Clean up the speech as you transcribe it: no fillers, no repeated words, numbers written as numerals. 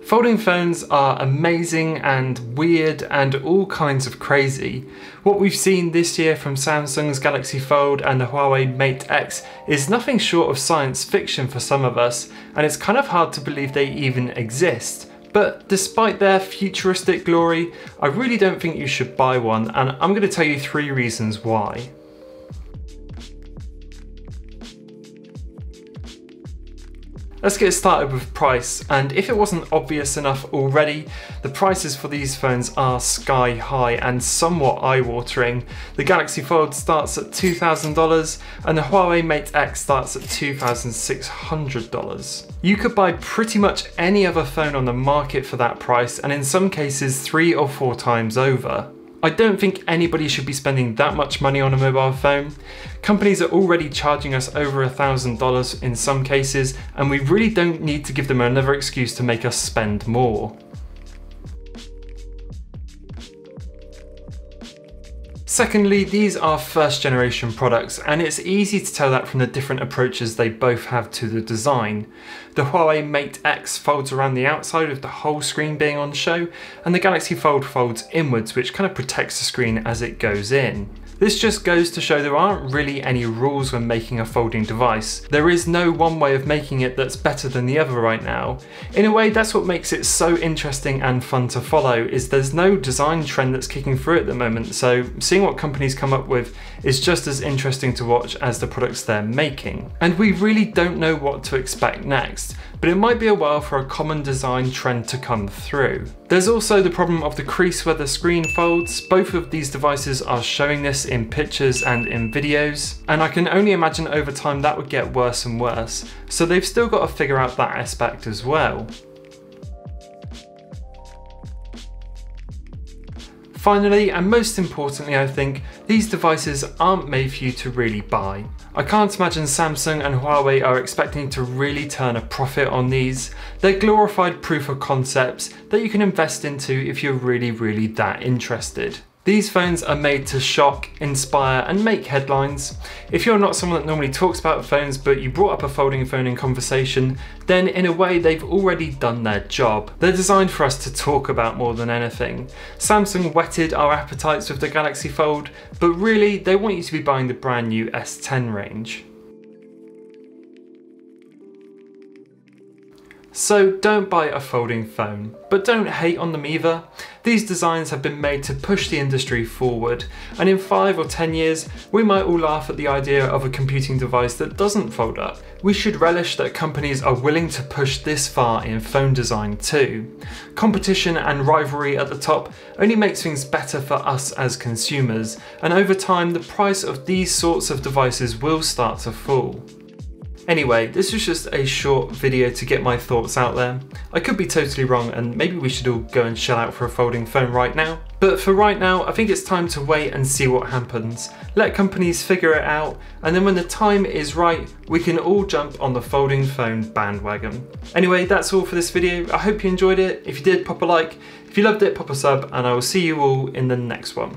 Folding phones are amazing and weird and all kinds of crazy. What we've seen this year from Samsung's Galaxy Fold and the Huawei Mate X is nothing short of science fiction for some of us, and it's kind of hard to believe they even exist. But despite their futuristic glory, I really don't think you should buy one, and I'm going to tell you 3 reasons why. Let's get started with price, and if it wasn't obvious enough already, the prices for these phones are sky high and somewhat eye-watering. The Galaxy Fold starts at $2,000 and the Huawei Mate X starts at $2,600. You could buy pretty much any other phone on the market for that price, and in some cases 3 or 4 times over. I don't think anybody should be spending that much money on a mobile phone. Companies are already charging us over $1,000 in some cases, and we really don't need to give them another excuse to make us spend more. Secondly, these are first generation products, and it's easy to tell that from the different approaches they both have to the design. The Huawei Mate X folds around the outside with the whole screen being on show, and the Galaxy Fold folds inwards, which kind of protects the screen as it goes in. This just goes to show there aren't really any rules when making a folding device. There is no one way of making it that's better than the other right now. In a way, that's what makes it so interesting and fun to follow, is there's no design trend that's kicking through at the moment, so seeing what companies come up with is just as interesting to watch as the products they're making. And we really don't know what to expect next, but it might be a while for a common design trend to come through. There's also the problem of the crease where the screen folds. Both of these devices are showing this in pictures and in videos, and I can only imagine over time that would get worse and worse, so they've still got to figure out that aspect as well. Finally, and most importantly I think, these devices aren't made for you to really buy. I can't imagine Samsung and Huawei are expecting to really turn a profit on these. They're glorified proof of concepts that you can invest into if you're really that interested. These phones are made to shock, inspire and make headlines. If you're not someone that normally talks about phones but you brought up a folding phone in conversation, then in a way they've already done their job. They're designed for us to talk about more than anything. Samsung whetted our appetites with the Galaxy Fold, but really they want you to be buying the brand new S10 range. So don't buy a folding phone, but don't hate on them either. These designs have been made to push the industry forward, and in 5 or 10 years, we might all laugh at the idea of a computing device that doesn't fold up. We should relish that companies are willing to push this far in phone design too. Competition and rivalry at the top only makes things better for us as consumers, and over time the price of these sorts of devices will start to fall. Anyway, this was just a short video to get my thoughts out there. I could be totally wrong, and maybe we should all go and shell out for a folding phone right now. But for right now, I think it's time to wait and see what happens. Let companies figure it out, and then when the time is right, we can all jump on the folding phone bandwagon. Anyway, that's all for this video. I hope you enjoyed it. If you did, pop a like. If you loved it, pop a sub, and I will see you all in the next one.